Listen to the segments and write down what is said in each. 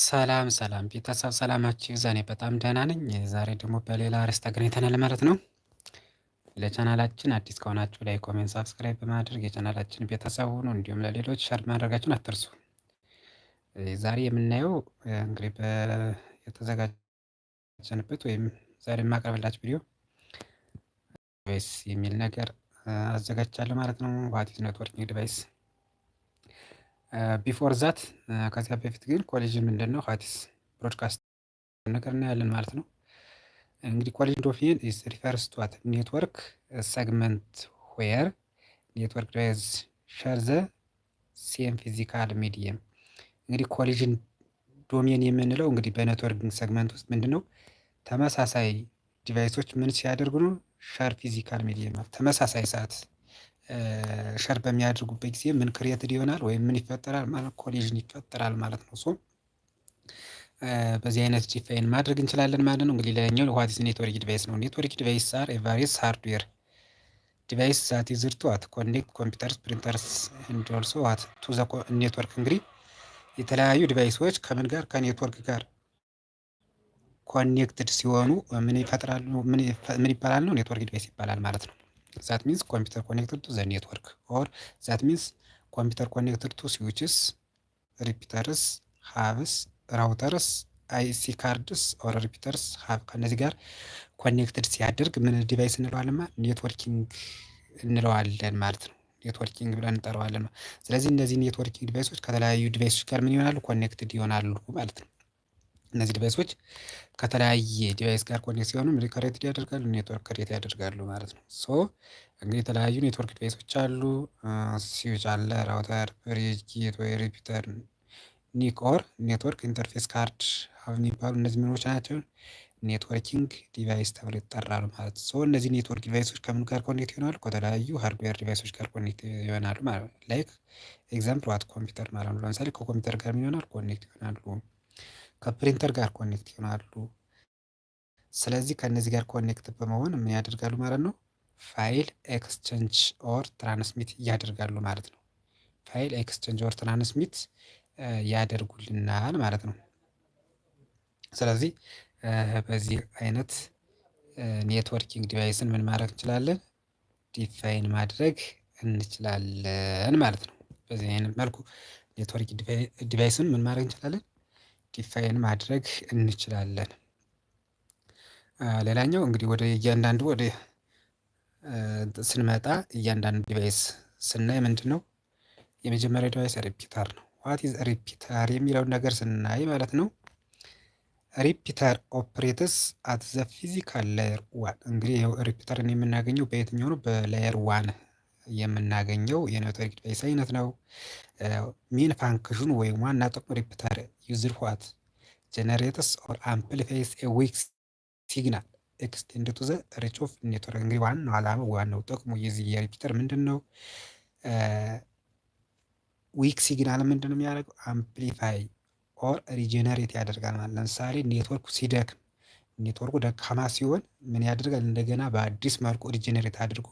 ሰላም ሰላም ቤተሰብ ሰላማችሁ ይብዛ። እኔ በጣም ደህና ነኝ። ዛሬ ደግሞ በሌላ ርዕስ ተገናኝተናል ማለት ነው። ለቻናላችን አዲስ ከሆናችሁ ላይ ኮሜንት፣ ሳብስክራይብ በማድረግ የቻናላችን ቤተሰብ ሁኑ። እንዲሁም ለሌሎች ሸር ማድረጋችሁን አትርሱ። ዛሬ የምናየው እንግዲህ የተዘጋጀንበት ወይም ዛሬ የማቀርብላችሁ ቪዲዮ ዲቫይስ የሚል ነገር አዘጋጅቻለሁ ማለት ነው። ዋት ኢዝ ኔትወርኪንግ ዲቫይስ ቢፎር ዛት ከዚያ በፊት ግን ኮሊዥን ምንድን ነው? ዋት ኢዝ ብሮድካስት ነገር እናያለን ማለት ነው። እንግዲህ ኮሊዥን ዶሜን ኢዝ ሪፈርስ ቱ ዋት ኔትወርክ ሰግመንት ዌር ኔትወርክ ዲቫይስ ሸር ዘ ሴም ፊዚካል ሚዲየም። እንግዲህ ኮሊዥን ዶሜን የምንለው እንግዲህ በኔትወርክ ሰግመንት ውስጥ ምንድን ነው ተመሳሳይ ዲቫይሶች ምን ሲያደርጉ ነው ሸር ፊዚካል ሚዲየም ተመሳሳይ ሰዓት ሸር በሚያደርጉበት ጊዜ ምን ክሬትድ ይሆናል ወይም ምን ይፈጠራል ማለት ኮሊዥን ይፈጠራል ማለት ነው። ሶ በዚህ አይነት ዲፋይን ማድረግ እንችላለን ማለት ነው። እንግዲህ ሌላኛው ዋት ኢዝ ኔትወርክ ዲቫይስ ነው። ኔትወርክ ዲቫይስ አር ኤ ቫሪየስ ሃርድዌር ዲቫይስ ዛት ዩዝድ ቱ ዋት ኮኔክት ኮምፒውተርስ ፕሪንተርስ ኤንድ ኦልሶ ዋት ቱ ዘ ኔትወርክ። እንግዲህ የተለያዩ ዲቫይሶች ከምን ጋር ከኔትወርክ ጋር ኮኔክትድ ሲሆኑ ምን ይፈጥራሉ? ምን ይባላል ነው ኔትወርክ ዲቫይስ ይባላል ማለት ነው። ዛት ሚንስ ኮምፒውተር ኮኔክትድ ቱ ዘ ኔትወርክ ኦር ዛት ሚንስ ኮምፒውተር ኮኔክትድ ቱ ስዊችስ ሪፒተርስ ሀብስ ራውተርስ አይሲ ካርድስ ኦር ሪፒተርስ ሀብ ከነዚህ ጋር ኮኔክትድ ሲያደርግ ምን ዲቫይስ እንለዋለን? ኔትወርኪንግ እንለዋለን ማለት ነው። ኔትወርኪንግ ብለን እንጠራዋለን። ስለዚህ እነዚህ ኔትወርኪንግ ዲቫይሶች ከተለያዩ ዲቫይሶች ጋር ምን ይሆናሉ? ኮኔክትድ ይሆናሉ ማለት ነው። እነዚህ ዲቫይሶች ከተለያየ ዲቫይስ ጋር ኮኔክት ሲሆኑ ክሬት ያደርጋሉ፣ ኔትወርክ ክሬት ያደርጋሉ ማለት ነው። ሶ እንግዲህ የተለያዩ ኔትወርክ ዲቫይሶች አሉ። ስዊች አለ፣ ራውተር፣ ብሪጅ፣ ጌትዌይ፣ ሪፒተር፣ ኒክ ኦር ኔትወርክ ኢንተርፌስ ካርድ የሚባሉ እነዚህ ምኖች ናቸው ኔትወርኪንግ ዲቫይስ ተብለው ይጠራሉ ማለት ነው። ሶ እነዚህ ኔትወርክ ዲቫይሶች ከምን ጋር ኮኔክት ይሆናሉ? ከተለያዩ ሃርድዌር ዲቫይሶች ጋር ኮኔክት ይሆናሉ ማለት ነው። ላይክ ኤግዛምፕል ዋት ኮምፒውተር ማለት ነው። ለምሳሌ ከኮምፒውተር ጋር ምን ይሆናል? ኮኔክት ይሆናሉ። ከፕሪንተር ጋር ኮኔክት ይሆናሉ። ስለዚህ ከነዚህ ጋር ኮኔክት በመሆን ምን ያደርጋሉ ማለት ነው? ፋይል ኤክስቼንጅ ኦር ትራንስሚት ያደርጋሉ ማለት ነው። ፋይል ኤክስቼንጅ ኦር ትራንስሚት ያደርጉልናል ማለት ነው። ስለዚህ በዚህ አይነት ኔትወርኪንግ ዲቫይስን ምን ማድረግ እንችላለን? ዲፋይን ማድረግ እንችላለን ማለት ነው። በዚህ አይነት መልኩ ኔትወርክ ዲቫይስን ምን ማድረግ እንችላለን? ዲፋይን ማድረግ እንችላለን። ሌላኛው እንግዲህ ወደ እያንዳንዱ ወደ ስንመጣ እያንዳንዱ ዲቫይስ ስናይ ምንድን ነው የመጀመሪያ ዲቫይስ ሪፒተር ነው። ዋት ኢዝ ሪፒተር የሚለውን ነገር ስናይ ማለት ነው ሪፒተር ኦፕሬትስ አት ዘ ፊዚካል ላየር ዋን። እንግዲህ ሪፒተርን የምናገኘው በየትኛው ነው? በላየር ዋን የምናገኘው የኔትወርክ ዲቫይስ አይነት ነው። ሜን ፋንክሽኑ ወይም ዋና ጥቅሙ ሪፒተር ዩዝድ ዋት ጀነሬትስ ኦር አምፕሊፋይስ ኤ ዊክ ሲግናል ኤክስቴንድ ቱ ዘ ሪች ኦፍ ኔትወርክ። እንግዲህ ዋናው ዓላማው ዋናው ጥቅሙ የዚህ የሪፒተር ምንድን ነው? ዊክ ሲግናል ምንድን ነው የሚያደርገው? አምፕሊፋይ ኦር ሪጀነሬት ያደርጋል ማለት። ለምሳሌ ኔትወርኩ ሲደክም ኔትወርኩ ደካማ ሲሆን ምን ያደርጋል? እንደገና በአዲስ መልኩ ሪጀነሬት አድርጎ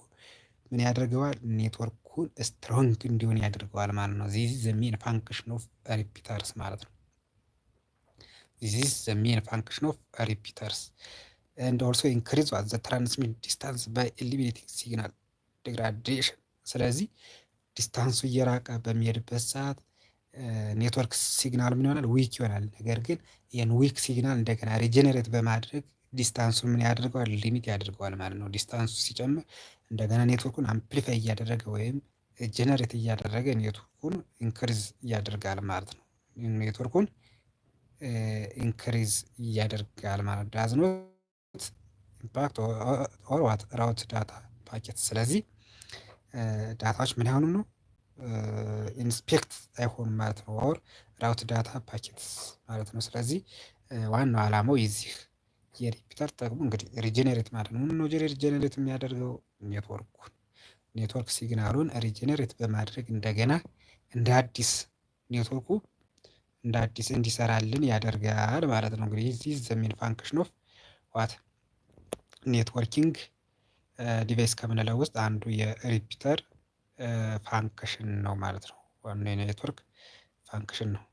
ምን ያደርገዋል? ኔትወርኩን ስትሮንግ እንዲሆን ያደርገዋል ማለት ነው። ዚስ ዘ ሜን ፋንክሽን ኦፍ ሪፒተርስ ማለት ነው። ዚስ ዘ ሜን ፋንክሽን ኦፍ ሪፒተርስ ኤንድ ኦልሶ ኢንክሪዝ ዘ ትራንስሚት ዲስታንስ ባይ ኤሊሚኔቲንግ ሲግናል ዲግራዴሽን። ስለዚህ ዲስታንሱ እየራቀ በሚሄድበት ሰዓት ኔትወርክ ሲግናል ምን ይሆናል? ዊክ ይሆናል። ነገር ግን ይህን ዊክ ሲግናል እንደገና ሪጀነሬት በማድረግ ዲስታንሱን ምን ያደርገዋል? ሊሚት ያደርገዋል ማለት ነው። ዲስታንሱ ሲጨምር እንደገና ኔትወርኩን አምፕሊፋይ እያደረገ ወይም ጀነሬት እያደረገ ኔትወርኩን ኢንክሪዝ እያደርጋል ማለት ነው። ኔትወርኩን ኢንክሪዝ እያደርጋል ማለት ዳዝኖት ኢምፓክት ኦር ዋት ራውት ዳታ ፓኬት። ስለዚህ ዳታዎች ምን አይሆኑም ነው ኢንስፔክት አይሆኑም ማለት ነው። ኦር ራውት ዳታ ፓኬትስ ማለት ነው። ስለዚህ ዋናው ዓላማው የዚህ የሪፒተር ጥቅሙ እንግዲህ ሪጀነሬት ማለት ነው። ምነው ሪጀነሬት የሚያደርገው ኔትወርክ ሲግናሉን ሪጀነሬት በማድረግ እንደገና እንደ አዲስ ኔትወርኩ እንደ አዲስ እንዲሰራልን ያደርጋል ማለት ነው። እንግዲህ ዚስ ዘ ሜን ፋንክሽን ኦፍ ዋት ኔትወርኪንግ ዲቫይስ ከምንለው ውስጥ አንዱ የሪፒተር ፋንክሽን ነው ማለት ነው። ዋናው የኔትወርክ ፋንክሽን ነው።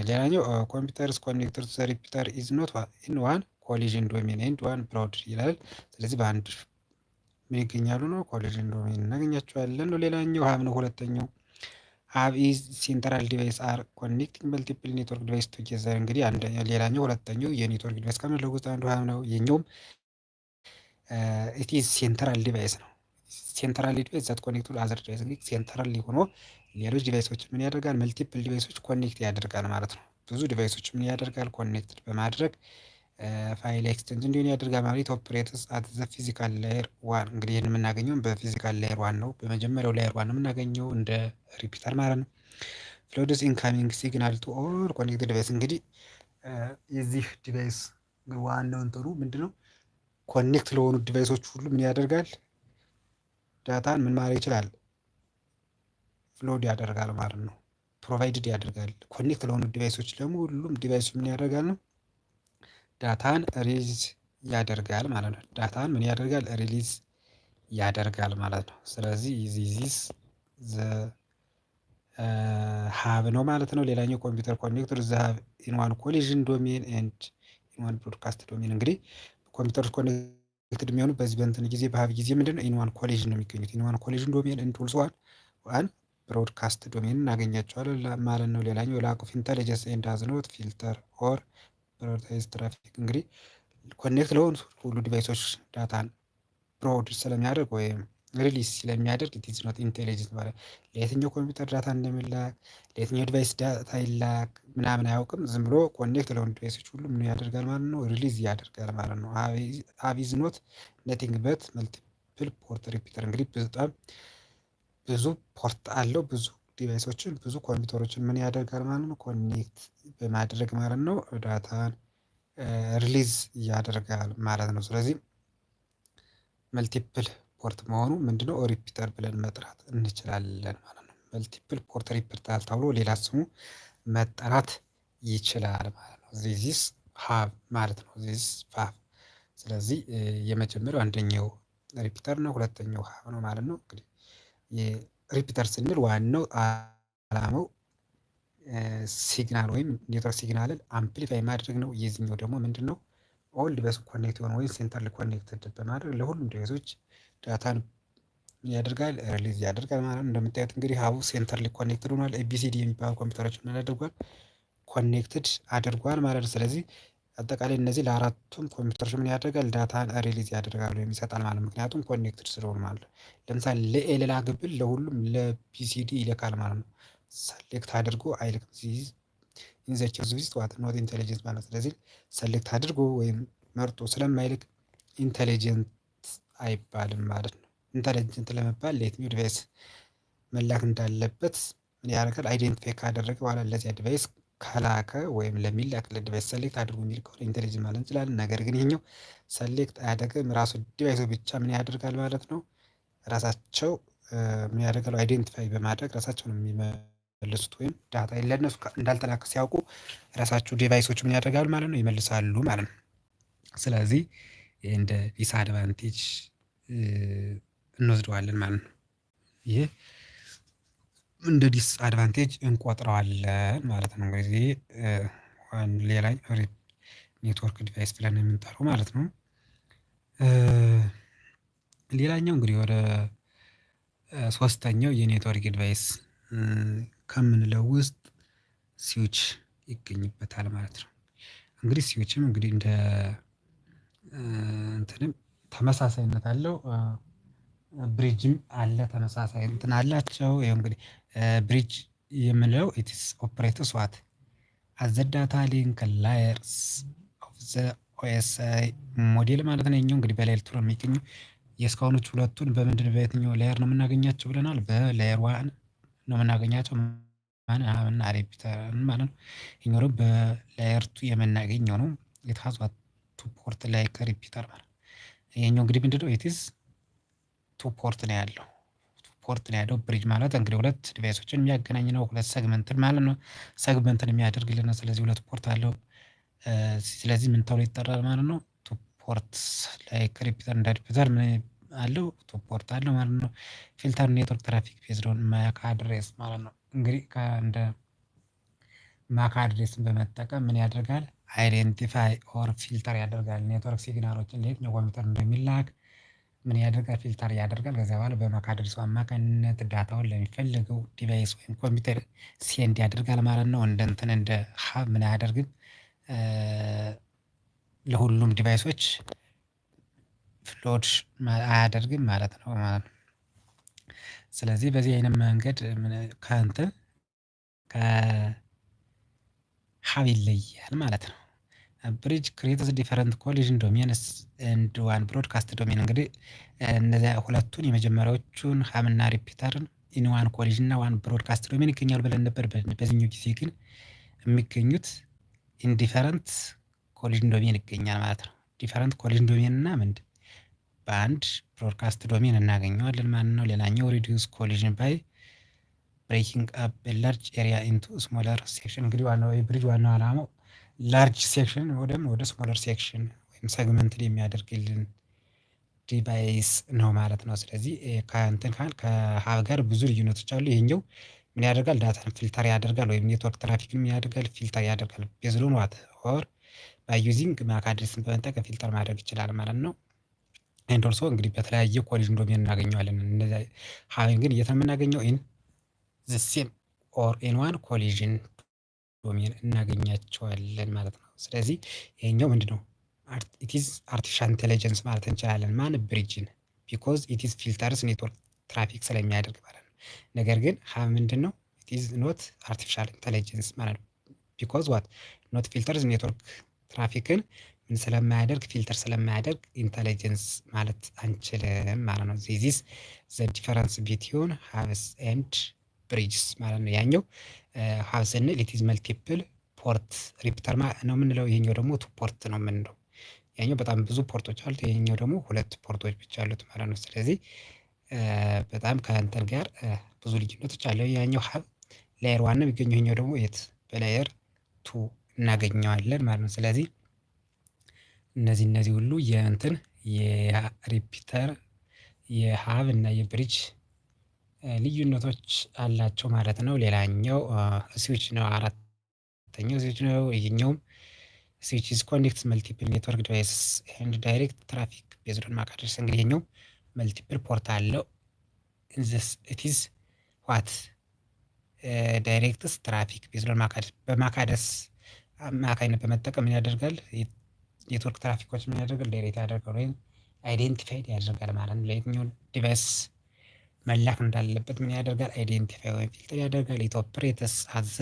ሌላኛው ኮምፒውተርስ ኮኔክትድ ቱ ዘ ሪፒተር ኢዝ ኖት ኢን ዋን ኮሊዥን ዶሜን ኤንድ ዋን ብሮድ ይላል። ስለዚህ በአንድ ምን ይገኛሉ ነው ኮሊዥን ዶሜን እናገኛቸዋለን ነው። ሌላኛው ሀብ ነው። ሁለተኛው ሀብ ኢዝ ሴንትራል ዲቫይስ አር ኮኔክቲንግ መልቲፕል ኔትወርክ ዲቫይስ ቱጌዘር። እንግዲህ ሌላኛው ሁለተኛው የኔትወርክ ዲቫይስ ከምንለው ውስጥ አንዱ ሀብ ነው። የኛውም ኢት ኢዝ ሴንትራል ዲቫይስ ነው። ሴንትራል ዲቫይስ ዛት ኮኔክትድ አዘር ዲቫይስ። እንግዲህ ሴንትራል ሆኖ ሌሎች ዲቫይሶች ምን ያደርጋል? መልቲፕል ዲቫይሶች ኮኔክት ያደርጋል ማለት ነው። ብዙ ዲቫይሶች ምን ያደርጋል? ኮኔክትድ በማድረግ ፋይል ኤክስቼንጅ እንዲሆን ያደርጋል ማለት ኦፕሬትስ አት ዘ ፊዚካል ላየር ዋን። እንግዲህ ይህን የምናገኘው በፊዚካል ላየር ዋን ነው። በመጀመሪያው ላየር ዋን ነው የምናገኘው እንደ ሪፒተር ማለት ነው። ፍሎድስ ኢንካሚንግ ሲግናል ቱ ኦል ኮኔክትድ ዲቫይስ። እንግዲህ የዚህ ዲቫይስ ዋናው እንትኑ ምንድነው? ኮኔክት ለሆኑ ዲቫይሶች ሁሉ ምን ያደርጋል? ዳታን ምን ማድረግ ይችላል? ፍሎድ ያደርጋል ማለት ነው። ፕሮቫይድድ ያደርጋል። ኮኔክት ለሆኑ ዲቫይሶች ደግሞ ሁሉም ዲቫይሱ ምን ያደርጋል ነው ዳታን ሪሊዝ ያደርጋል ማለት ነው። ዳታን ምን ያደርጋል? ሪሊዝ ያደርጋል ማለት ነው። ስለዚህ ዚስ ዘ ሀብ ነው ማለት ነው። ሌላኛው ኮምፒውተር ኮኔክተር ዘ ሀብ ኢን ዋን ኮሊዥን ዶሜን ኤንድ ኢን ዋን ብሮድካስት ዶሜን። እንግዲህ ኮምፒውተር ኮኔክትድ የሚሆኑ በዚህ በእንትን ጊዜ በሀብ ጊዜ ምንድን ነው ኢን ዋን ኮሊዥን ነው የሚገኙት። ኢን ዋን ኮሊዥን ዶሜን ኤንድ ኦልሶ ዋን ብሮድካስት ዶሜን እናገኛቸዋለን ማለት ነው። ሌላኛው ላክ ኦፍ ኢንተለጀንስ ኤንድ ሃዝ ኖት ፊልተር ኦር ፕራዮሪታይዝ ትራፊክ። እንግዲህ ኮኔክት ለሆኑ ሁሉ ዲቫይሶች ዳታን ብሮድ ስለሚያደርግ ወይም ሪሊዝ ስለሚያደርግ ኢት ኢዝ ኖት ኢንቴሊጀንት ማለት ለየትኛው ኮምፒውተር ዳታ እንደሚላክ ለየትኛው ዲቫይስ ዳታ ይላክ ምናምን አያውቅም። ዝም ብሎ ኮኔክት ለሆኑ ዲቫይሶች ሁሉ ምን ያደርጋል ማለት ነው? ሪሊዝ ያደርጋል ማለት ነው። ሀብ ኢዝ ኖት ነቲንግ በት መልቲፕል ፖርት ሪፒተር። እንግዲህ በጣም ብዙ ፖርት አለው። ብዙ ዲቫይሶችን ብዙ ኮምፒውተሮችን ምን ያደርጋል ማለት ነው? ኮኔክት በማድረግ ማለት ነው ዳታን ሪሊዝ ያደርጋል ማለት ነው። ስለዚህ መልቲፕል ፖርት መሆኑ ምንድነው ሪፒተር ብለን መጥራት እንችላለን ማለት ነው። መልቲፕል ፖርት ሪፒተር ተብሎ ሌላ ስሙ መጠራት ይችላል ማለት ነው። ዚስ ሀብ ማለት ነው። ዚስ ሀብ። ስለዚህ የመጀመሪያው አንደኛው ሪፒተር ነው፣ ሁለተኛው ሀብ ነው ማለት ነው። እንግዲህ የሪፒተር ስንል ዋናው አላማው ሲግናል ወይም ኔትወርክ ሲግናልን አምፕሊፋይ ማድረግ ነው። የዚህኛው ደግሞ ምንድን ነው ኦል ዲቫይስ ኮኔክት የሆነ ወይም ሴንተርሊ ኮኔክትድ በማድረግ ለሁሉም ዲቫይሶች ዳታን ያደርጋል ሪሊዝ ያደርጋል ማለት ነው። እንደምታዩት እንግዲህ ሀቡ ሴንተርሊ ኮኔክትድ ሆኗል። ኤቢሲዲ የሚባሉ ኮምፒውተሮች ምን አድርጓል? ኮኔክትድ አድርጓል ማለት ነው። ስለዚህ አጠቃላይ እነዚህ ለአራቱም ኮምፒውተሮች ምን ያደርጋል? ዳታን ሪሊዝ ያደርጋሉ ወይም ይሰጣል ማለት ነው። ምክንያቱም ኮኔክትድ ስለሆኑ ማለት ነው። ለምሳሌ ለኤ ላክ ብል ለሁሉም ለቢሲዲ ይልካል ማለት ነው። ሰሌክት አድርጎ አይልክም። ኢንዘችር ዊዝት ዋት ኖት ኢንቴሊጀንት ማለት። ስለዚህ ሰሌክት አድርጎ ወይም መርጦ ስለማይልክ ኢንቴሊጀንት አይባልም ማለት ነው። ኢንቴሊጀንት ለመባል ለየትኛው ዲቫይስ መላክ እንዳለበት ምን ያደርጋል? አይዴንቲፋይ ካደረገ በኋላ ለዚያ ዲቫይስ ከላከ ወይም ለሚላክለት ዲቫይስ ሰሌክት አድርጎ የሚል ከሆነ ኢንቴሊጀንት ማለት እንችላለን። ነገር ግን ይሄኛው ሰሌክት አያደርግም። ራሱ ዲቫይሱ ብቻ ምን ያደርጋል ማለት ነው። ራሳቸው ምን ያደርጋሉ? አይዴንቲፋይ በማድረግ ራሳቸው ነው የሚመልሱት ወይም ዳታ ለእነሱ እንዳልተላከ ሲያውቁ ራሳቸው ዲቫይሶች ምን ያደርጋሉ ማለት ነው? ይመልሳሉ ማለት ነው። ስለዚህ እንደ ዲስአድቫንቴጅ እንወስደዋለን ማለት ነው። ይህ እንደ ዲስአድቫንቴጅ እንቆጥረዋለን ማለት ነው። እንግዲህ ሌላ ኔትወርክ ዲቫይስ ብለን የምንጠራው ማለት ነው። ሌላኛው እንግዲህ ወደ ሶስተኛው የኔትወርክ ዲቫይስ ከምንለው ውስጥ ስዊች ይገኝበታል ማለት ነው። እንግዲህ ስዊችም እንግዲህ እንደ እንትንም ተመሳሳይነት አለው። ብሪጅም አለ ተመሳሳይ እንትን አላቸው። ይኸው እንግዲህ ብሪጅ የምንለው ኢትስ ኦፕሬትስ ዋት አዝ ዘ ዳታ ሊንክ ላየርስ ኦፍ ዘ ኦኤስአይ ሞዴል ማለት ነው። ይኸኛው እንግዲህ በላየር ቱ ነው የሚገኙ። የእስካሁኖች ሁለቱን በምንድን በየትኛው ላየር ነው የምናገኛቸው ብለናል? በላየር ዋን ነው የምናገኛቸው እና ሪፒተርን ማለት ነው። ይኸኛው ደግሞ በላየር ቱ የምናገኘው ነው። የታዟ ቱ ፖርት ላይ ከሪፒተር ማለት ነው። ይኸኛው እንግዲህ ምንድነው ኢትስ ቱ ፖርት ነው ያለው። ፖርት ነው ያለው። ብሪጅ ማለት እንግዲህ ሁለት ዲቫይሶችን የሚያገናኝ ነው። ሁለት ሰግመንትን ማለት ነው። ሰግመንትን የሚያደርግልን ነው። ስለዚህ ሁለት ፖርት አለው። ስለዚህ ምን ተብሎ ይጠራል ማለት ነው? ቱ ፖርት ላይ ሪፒተር እንደ ሪፒተር ምን አለው? ቱ ፖርት አለው ማለት ነው። ፊልተር ኔትወርክ ትራፊክ ቤዝድ ኦን ማክ አድሬስ ማለት ነው። እንግዲህ እንደ ማክ አድሬስን በመጠቀም ምን ያደርጋል? አይዴንቲፋይ ኦር ፊልተር ያደርጋል። ኔትወርክ ሲግናሎችን ለየትኛው ኮምፒውተር እንደሚላክ ምን ያደርጋል? ፊልተር ያደርጋል። ከዚያ በኋላ በማክ አድሬሱ አማካኝነት ዳታውን ለሚፈልገው ዲቫይስ ወይም ኮምፒውተር ሴንድ ያደርጋል ማለት ነው። እንደ እንትን እንደ ሀብ ምን አያደርግም? ለሁሉም ዲቫይሶች ፍሎድ አያደርግም ማለት ነው። ስለዚህ በዚህ አይነት መንገድ ከእንትን ከሀብ ይለያል ማለት ነው። ብሪጅ ክሬትስ ዲፈረንት ኮሊዥን ዶሜንስ ኤንድ ዋን ብሮድካስት ዶሜን። እንግዲህ እነዚያ ሁለቱን የመጀመሪያዎቹን ሀብና ሪፒተርን ኢን ዋን ኮሊዥን እና ዋን ብሮድካስት ዶሜን ይገኛሉ ብለን ነበር። በዚህኛው ጊዜ ግን የሚገኙት ኢንዲፈረንት ኮሊዥን ዶሜን ይገኛል ማለት ነው። ዲፈረንት ኮሊዥን ዶሜን እና ምንድን በአንድ ብሮድካስት ዶሜን እናገኘዋለን ማለት ነው። ሌላኛው ሪዲዩስ ኮሊዥን ባይ ብሬኪንግ አፕ ላርጅ ኤሪያ ኢንቱ ስሞለር ሴክሽን። እንግዲህ ዋናው የብሪጅ ዋናው ዓላማው ላርጅ ሴክሽን ወደ ስሞለር ሴክሽን ወይም ሰግመንት የሚያደርግልን ዲቫይስ ነው ማለት ነው። ስለዚህ ከእንትን ከሀብ ጋር ብዙ ልዩነቶች አሉ። ይሄኛው ምን ያደርጋል? ዳታን ፊልተር ያደርጋል ወይም ኔትወርክ ትራፊክን ምን ያደርጋል? ፊልተር ያደርጋል። ቤዝድ ኦን ዋት ኦር ባይ ዩዚንግ ማክ አድሬስን በመጠቀም ፊልተር ማድረግ ይችላል ማለት ነው። ኤንድ ኦልሶ እንግዲህ በተለያየ ኮሊዥን ዶሜን እናገኘዋለን። እነዚያ ሀብን ግን የት ነው የምናገኘው? ኢን ዘ ሴም ኦር ኢን ዋን ኮሊዥን ዶሜን እናገኛቸዋለን ማለት ነው። ስለዚህ ይሄኛው ምንድነው? ኢትዝ አርቲፊሻል ኢንቴሊጀንስ ማለት እንችላለን። ማን ብሪጅን ቢኮዝ ኢትዝ ፊልተርስ ኔትወርክ ትራፊክ ስለሚያደርግ ማለት ነው። ነገር ግን ሀብ ምንድነው? ኢትዝ ኖት አርቲፊሻል ኢንቴሊጀንስ ማለት ነው። ቢኮዝ ዋት ኖት ፊልተርስ ኔትወርክ ትራፊክን ምን ስለማያደርግ ፊልተር ስለማያደርግ ኢንቴሊጀንስ ማለት አንችልም ማለት ነው። ዚስ ዘ ዲፈረንስ ቢትዊን ሀብስ ኤንድ ብሪጅስ ማለት ነው። ያኛው ሀብ ስንል ኢትዝ መልቲፕል ፖርት ሪፒተር ነው የምንለው። ይሄኛው ደግሞ ቱ ፖርት ነው የምንለው። ያኛው በጣም ብዙ ፖርቶች አሉት፣ ይሄኛው ደግሞ ሁለት ፖርቶች ብቻ አሉት ማለት ነው። ስለዚህ በጣም ከእንትን ጋር ብዙ ልዩነቶች አለው። ያኛው ሀብ ላየር ዋን ነው የሚገኘው፣ ይሄኛው ደግሞ የት በላየር ቱ እናገኘዋለን ማለት ነው። ስለዚህ እነዚህ ሁሉ የእንትን የሪፒተር የሀብ እና የብሪጅ ልዩነቶች አላቸው ማለት ነው። ሌላኛው ስዊች ነው። አራተኛው ስዊች ነው። ይህኛውም ስዊች ኢዝ ኮኔክትስ መልቲፕል ኔትወርክ ዲቫይስስ ኤንድ ዳይሬክት ትራፊክ ቤዝድ ኦን ማክ አድሬስ። እንግዲህ ይህኛው መልቲፕል ፖርት አለው። ኢት ኢዝ ዋት ዳይሬክትስ ትራፊክ ቤዝድ ኦን ማክ አድሬስ። በማክ አድሬስ አማካኝነት በመጠቀም ምን ያደርጋል? ኔትወርክ ትራፊኮች ምን ያደርጋል? ዳይሬክት ያደርጋል ወይም አይዴንቲፋይድ ያደርጋል ማለት ነው። ለየትኛው ዲቫይስ መላክ እንዳለበት ምን ያደርጋል? አይዴንቲፋይ ወይም ፊልተር ያደርጋል። ኢት ኦፕሬትስ አዘ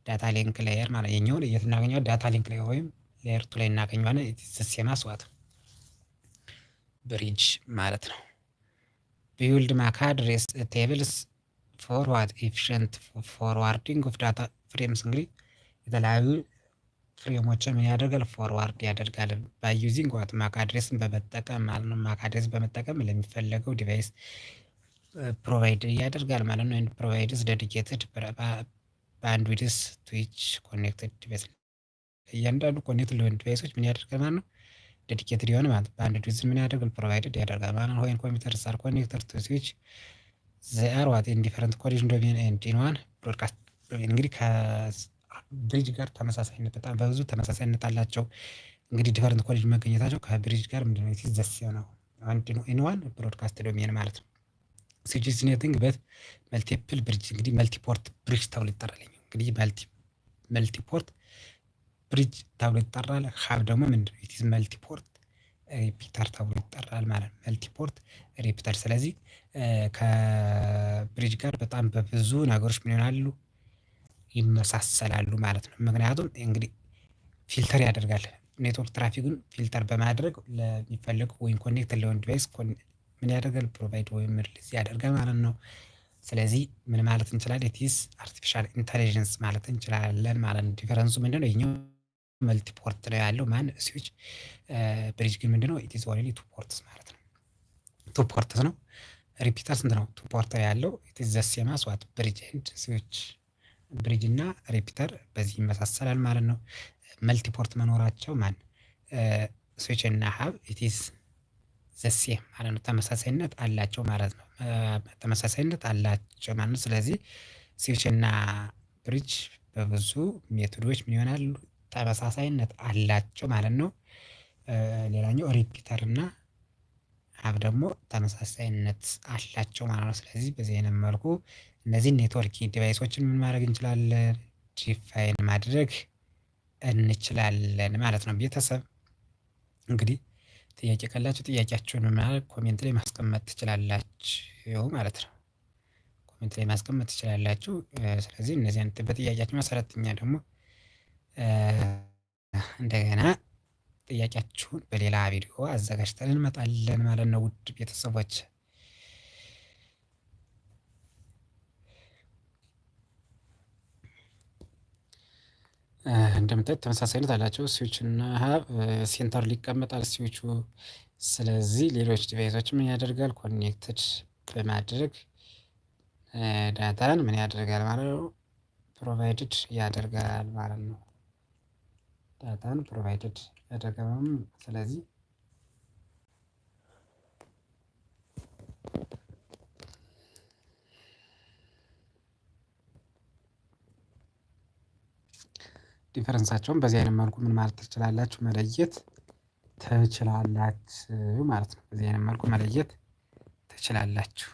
ዳታ ሊንክ ሌየር ማለት የኛውን የት እናገኘዋለን? ዳታ ሊንክ ሌየር ወይም ሌየር ቱ ላይ እናገኘዋለን። ሴም አስ ዋት ብሪጅ ማለት ነው። ቢውልድ ማክ አድሬስ ቴብልስ ፎር ዋት ኤፊሽንት ፎርዋርዲንግ ኦፍ ዳታ ፍሬምስ። እንግዲህ የተለያዩ ፍሬሞችን ምን ያደርጋል? ፎርዋርድ ያደርጋል። ባይ ዩዚንግ ዋት ማክ አድሬስን በመጠቀም ማለት ነው። ማክ አድሬስ በመጠቀም ለሚፈለገው ዲቫይስ ፕሮቫይድ ያደርጋል ማለት ነው። ፕሮቫይድስ ዴዲኬትድ ባንድዊድስ ቱ ኢች ኮኔክትድ ዲቫይስ። እያንዳንዱ ኮኔክት ለሆኑ ዲቫይሶች ምን ያደርጋል ማለት ነው? ዴዲኬትድ የሆነ ማለት ባንድዊድዝ ምን ያደርጋል? ፕሮቫይድድ ያደርጋል ማለት ነው። ወይን ኮምፒውተርስ አር ኮኔክትድ ቱ ስዊች ዘ አር ዋት ኢን ዲፈረንት ኮሊዥን ዶሜን ኤንድ ኢን ዋን ብሮድካስት ዶሜን። እንግዲህ ከብሪጅ ጋር ተመሳሳይነት በጣም በብዙ ተመሳሳይነት አላቸው። እንግዲህ ዲፈረንት ኮሊዥን መገኘታቸው ከብሪጅ ጋር ምንድነው ዘስ ነው አንድ ነው ኢን ዋን ብሮድካስት ዶሜን ማለት ነው። ስዊች ኢዝ ኔቲንግ በት መልቲፕል ብሪጅ። እንግዲህ መልቲፖርት ብሪጅ ተብሎ ይጠራል። እንግዲህ መልቲፖርት ብሪጅ ተብሎ ይጠራል። ሀብ ደግሞ ምንድነው? ኢት ኢዝ መልቲፖርት ሪፒተር ተብሎ ይጠራል ማለት ነው። መልቲፖርት ሪፒተር። ስለዚህ ከብሪጅ ጋር በጣም በብዙ ነገሮች ምን ይሆናሉ? ይመሳሰላሉ ማለት ነው። ምክንያቱም እንግዲህ ፊልተር ያደርጋል። ኔትወርክ ትራፊክን ፊልተር በማድረግ ለሚፈልጉ ወይም ኮኔክት ለሆነ ዲቫይስ ምን ያደርጋል? ፕሮቫይድ ወይም ሪሊዝ ያደርጋል ማለት ነው። ስለዚህ ምን ማለት እንችላለን? ኢትስ አርቲፊሻል ኢንተሊጀንስ ማለት እንችላለን ማለት ነው። ዲፈረንሱ ምንድነው? ይሄኛው መልቲፖርት ነው ያለው ማን ስዊች። ብሪጅ ግን ምንድነው? ኢትስ ኦንሊ ቱ ፖርትስ ማለት ነው። ቱ ፖርትስ ነው። ሪፒተር ስንት ነው? ቱ ፖርት ያለው ኢትስ ዘ ሴም አስ ዋት ብሪጅ ኤንድ ስዊች። ብሪጅ እና ሪፒተር በዚህ ይመሳሰላል ማለት ነው። መልቲፖርት መኖራቸው ማን ስዊች እና ሀብ ኢትስ ዘሴ ማለት ነው። ተመሳሳይነት አላቸው ማለት ነው። ተመሳሳይነት አላቸው ማለት ነው። ስለዚህ ስዊች እና ብሪጅ በብዙ ሜቶዶች ምን ይሆናሉ ተመሳሳይነት አላቸው ማለት ነው። ሌላኛው ሪፒተር እና ሀብ ደግሞ ተመሳሳይነት አላቸው ማለት ነው። ስለዚህ በዚህ አይነት መልኩ እነዚህን ኔትወርኪንግ ዲቫይሶችን ምን ማድረግ እንችላለን ዲፋይን ማድረግ እንችላለን ማለት ነው። ቤተሰብ እንግዲህ ጥያቄ ካላችሁ ጥያቄያችሁን ማለት ኮሜንት ላይ ማስቀመጥ ትችላላችሁ ማለት ነው። ኮሜንት ላይ ማስቀመጥ ትችላላችሁ። ስለዚህ እነዚህ አይነት በጥያቄያችሁ መሰረት እኛ ደግሞ እንደገና ጥያቄያችሁን በሌላ ቪዲዮ አዘጋጅተን እንመጣለን ማለት ነው። ውድ ቤተሰቦች እንደምታዩት ተመሳሳይነት አላቸው ስዊች እና ሀብ ሴንተር ሊቀመጣል ስዊቹ። ስለዚህ ሌሎች ዲቫይሶችን ምን ያደርጋል ኮኔክትድ በማድረግ ዳታን ምን ያደርጋል ማለት ነው ፕሮቫይድድ ያደርጋል ማለት ነው። ዳታን ፕሮቫይድድ ያደርጋል። ስለዚህ ዲፈረንሳቸውን በዚህ አይነት መልኩ ምን ማለት ትችላላችሁ መለየት ትችላላችሁ ማለት ነው። በዚህ አይነት መልኩ መለየት ትችላላችሁ